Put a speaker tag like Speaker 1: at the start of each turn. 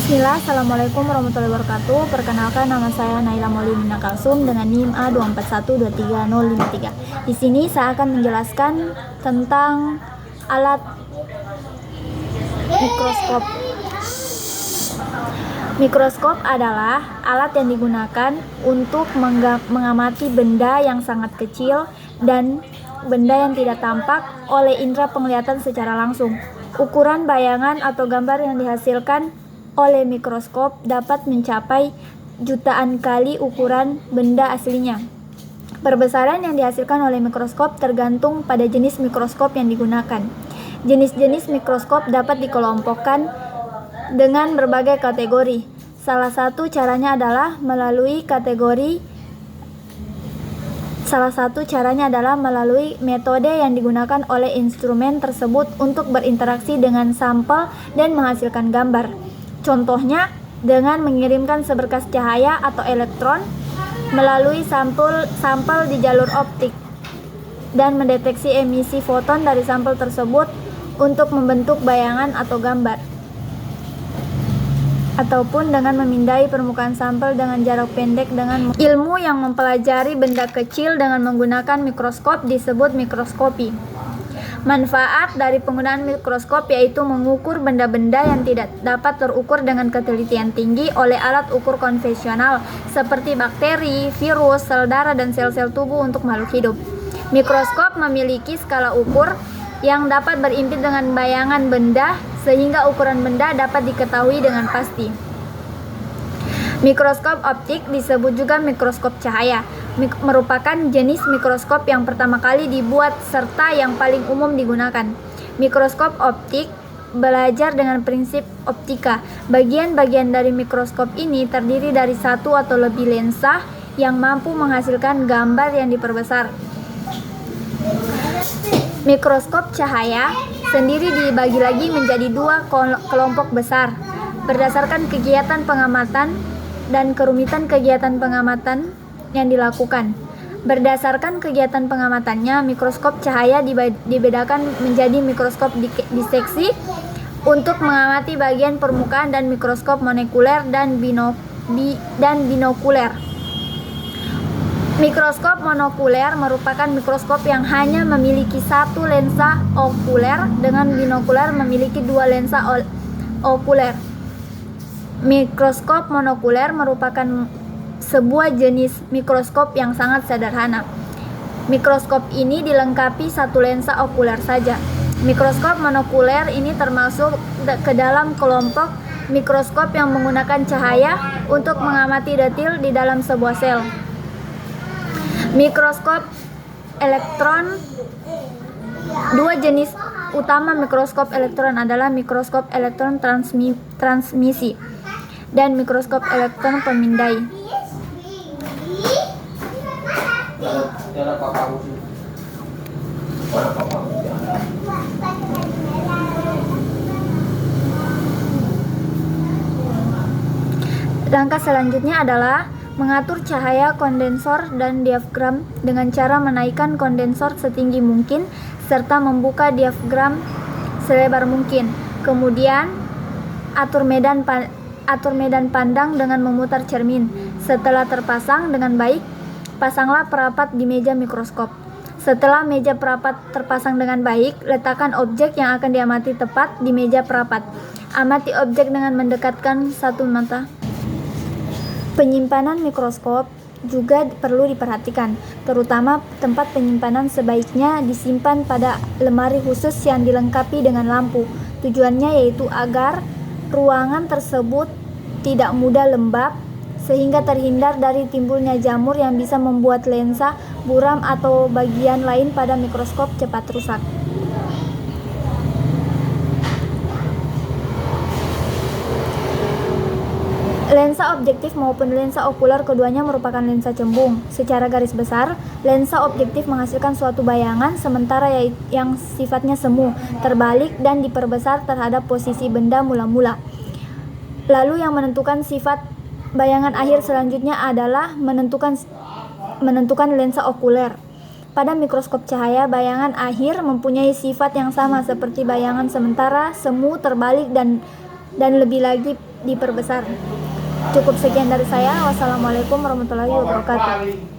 Speaker 1: Bismillah, Assalamualaikum warahmatullahi wabarakatuh. Perkenalkan, nama saya Naila Maulidina Kalsum dengan NIM A241230253. Di sini saya akan menjelaskan tentang alat mikroskop. Mikroskop adalah alat yang digunakan untuk mengamati benda yang sangat kecil dan benda yang tidak tampak oleh indera penglihatan secara langsung. Ukuran bayangan atau gambar yang dihasilkan oleh mikroskop dapat mencapai jutaan kali ukuran benda aslinya. Perbesaran yang dihasilkan oleh mikroskop tergantung pada jenis mikroskop yang digunakan. Jenis-jenis mikroskop dapat dikelompokkan dengan berbagai kategori. Salah satu caranya adalah melalui metode yang digunakan oleh instrumen tersebut untuk berinteraksi dengan sampel dan menghasilkan gambar. Contohnya dengan mengirimkan seberkas cahaya atau elektron melalui sampel di jalur optik dan mendeteksi emisi foton dari sampel tersebut untuk membentuk bayangan atau gambar, ataupun dengan memindai permukaan sampel dengan jarak pendek. Dengan ilmu yang mempelajari benda kecil dengan menggunakan mikroskop disebut mikroskopi. Manfaat dari penggunaan mikroskop yaitu mengukur benda-benda yang tidak dapat terukur dengan ketelitian tinggi oleh alat ukur konvensional seperti bakteri, virus, sel darah, dan sel-sel tubuh untuk makhluk hidup. Mikroskop memiliki skala ukur yang dapat berimpit dengan bayangan benda sehingga ukuran benda dapat diketahui dengan pasti. Mikroskop optik disebut juga mikroskop cahaya, merupakan jenis mikroskop yang pertama kali dibuat serta yang paling umum digunakan. Mikroskop optik belajar dengan prinsip optika. Bagian-bagian dari mikroskop ini terdiri dari satu atau lebih lensa yang mampu menghasilkan gambar yang diperbesar. Mikroskop cahaya sendiri dibagi lagi menjadi dua kelompok besar berdasarkan kegiatan pengamatan dan kerumitan kegiatan pengamatan yang dilakukan. Berdasarkan kegiatan pengamatannya, mikroskop cahaya dibedakan menjadi mikroskop diseksi untuk mengamati bagian permukaan dan mikroskop monekuler dan binokuler. Mikroskop monokuler merupakan mikroskop yang hanya memiliki satu lensa okuler, dengan binokuler memiliki dua lensa okuler. Mikroskop monokuler merupakan sebuah jenis mikroskop yang sangat sederhana. Mikroskop ini dilengkapi satu lensa okuler saja. Mikroskop monokuler ini termasuk ke dalam kelompok mikroskop yang menggunakan cahaya untuk mengamati detil di dalam sebuah sel. Mikroskop elektron. Dua jenis utama mikroskop elektron adalah mikroskop elektron transmisi dan mikroskop elektron pemindai. Langkah selanjutnya adalah mengatur cahaya kondensor dan diafragm dengan cara menaikkan kondensor setinggi mungkin serta membuka diafragm selebar mungkin. Kemudian atur medan pandang dengan memutar cermin. Setelah terpasang dengan baik, pasanglah perapat di meja mikroskop. Setelah meja perapat terpasang dengan baik, letakkan objek yang akan diamati tepat di meja perapat. Amati objek dengan mendekatkan satu mata. Penyimpanan mikroskop juga perlu diperhatikan, terutama tempat penyimpanan sebaiknya disimpan pada lemari khusus yang dilengkapi dengan lampu. Tujuannya yaitu agar ruangan tersebut tidak mudah lembab sehingga terhindar dari timbulnya jamur yang bisa membuat lensa, buram, atau bagian lain pada mikroskop cepat rusak. Lensa objektif maupun lensa okuler keduanya merupakan lensa cembung. Secara garis besar, lensa objektif menghasilkan suatu bayangan sementara yang sifatnya semu, terbalik, dan diperbesar terhadap posisi benda mula-mula. Lalu yang menentukan sifat bayangan akhir selanjutnya adalah menentukan lensa okuler. Pada mikroskop cahaya, bayangan akhir mempunyai sifat yang sama seperti bayangan sementara, semu, terbalik, dan diperbesar. Cukup sekian dari saya. Wassalamualaikum warahmatullahi wabarakatuh.